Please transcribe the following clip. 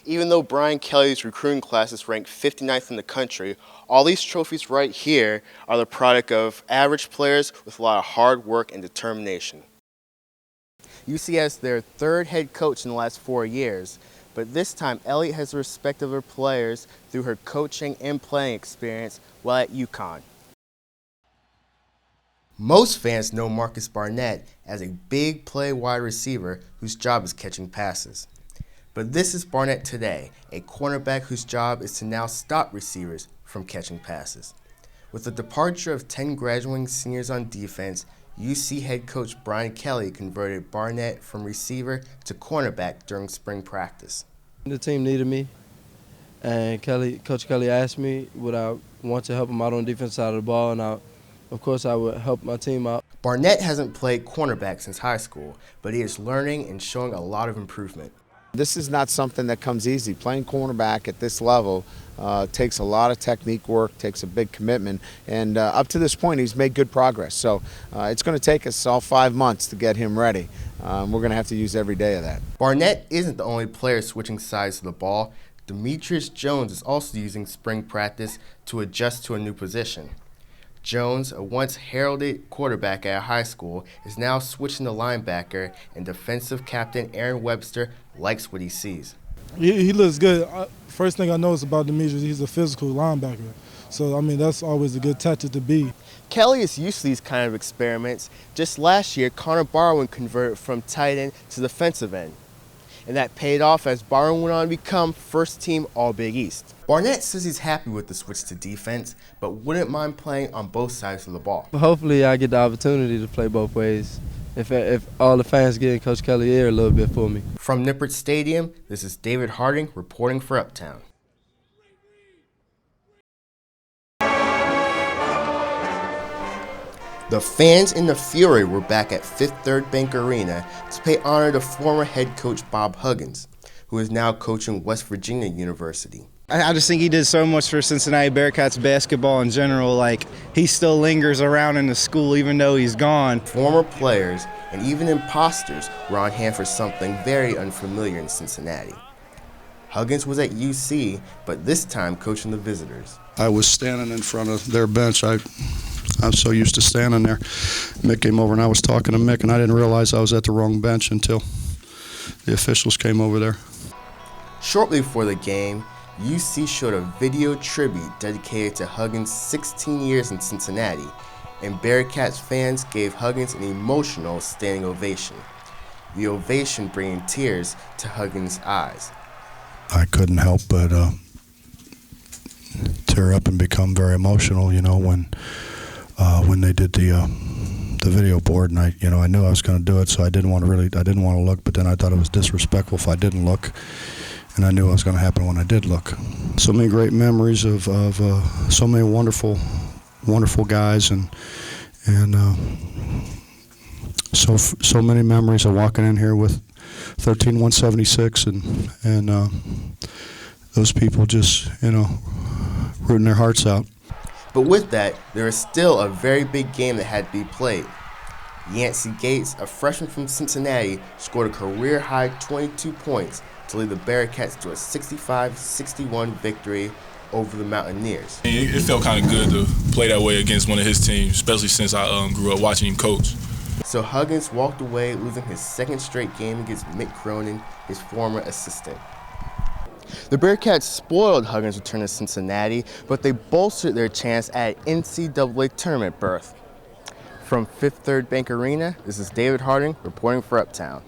Even though Brian Kelly's recruiting class is ranked 59th in the country, all these trophies right here are the product of average players with a lot of hard work and determination. UC has their third head coach in the last 4 years, but this time Elliott has the respect of her players through her coaching and playing experience while at UConn. Most fans know Marcus Barnett as a big play wide receiver whose job is catching passes. But this is Barnett today, a cornerback whose job is to now stop receivers from catching passes. With the departure of 10 graduating seniors on defense, UC head coach Brian Kelly converted Barnett from receiver to cornerback during spring practice. The team needed me, and Coach Kelly asked me would I want to help him out on the defense side of the ball, and of course I would help my team out. Barnett hasn't played cornerback since high school, but he is learning and showing a lot of improvement. This is not something that comes easy. Playing cornerback at this level takes a lot of technique work, takes a big commitment, and up to this point he's made good progress. So it's going to take us all 5 months to get him ready. We're going to have to use every day of that. Barnett isn't the only player switching sides of the ball. Demetrius Jones is also using spring practice to adjust to a new position. Jones, a once heralded quarterback at high school, is now switching to linebacker, and defensive captain Aaron Webster likes what he sees. He looks good. First thing I noticed about Demetrius, he's a physical linebacker. So, I mean, that's always a good tactic to be. Kelly is used to these kind of experiments. Just last year, Connor Barwin converted from tight end to defensive end. And that paid off as Barwin went on to become first-team All-Big East. Barnett says he's happy with the switch to defense, but wouldn't mind playing on both sides of the ball. Hopefully I get the opportunity to play both ways, if all the fans get in Coach Kelly's ear a little bit for me. From Nippert Stadium, this is David Harding reporting for Uptown. The fans in the Fury were back at Fifth Third Bank Arena to pay honor to former head coach Bob Huggins, who is now coaching West Virginia University. I just think he did so much for Cincinnati Bearcats basketball in general. Like, he still lingers around in the school even though he's gone. Former players and even imposters were on hand for something very unfamiliar in Cincinnati. Huggins was at UC, but this time coaching the visitors. I was standing in front of their bench. I'm so used to standing there. Mick came over and I was talking to Mick, and I didn't realize I was at the wrong bench until the officials came over there. Shortly before the game, UC showed a video tribute dedicated to Huggins' 16 years in Cincinnati, and Bearcats fans gave Huggins an emotional standing ovation. The ovation bringing tears to Huggins' eyes. I couldn't help but tear up and become very emotional, you know, when they did the video board, and I knew I was going to do it, so I didn't want to look, but then I thought it was disrespectful if I didn't look, and I knew it was going to happen when I did look. So many great memories of so many wonderful guys, and so many memories of walking in here with 13-176 and those people just, rooting their hearts out. But with that, there is still a very big game that had to be played. Yancey Gates, a freshman from Cincinnati, scored a career-high 22 points to lead the Bearcats to a 65-61 victory over the Mountaineers. It felt kind of good to play that way against one of his teams, especially since I grew up watching him coach. So Huggins walked away losing his second straight game against Mick Cronin, his former assistant. The Bearcats spoiled Huggins' return to Cincinnati, but they bolstered their chance at an NCAA tournament berth. From Fifth Third Bank Arena, this is David Harding reporting for Uptown.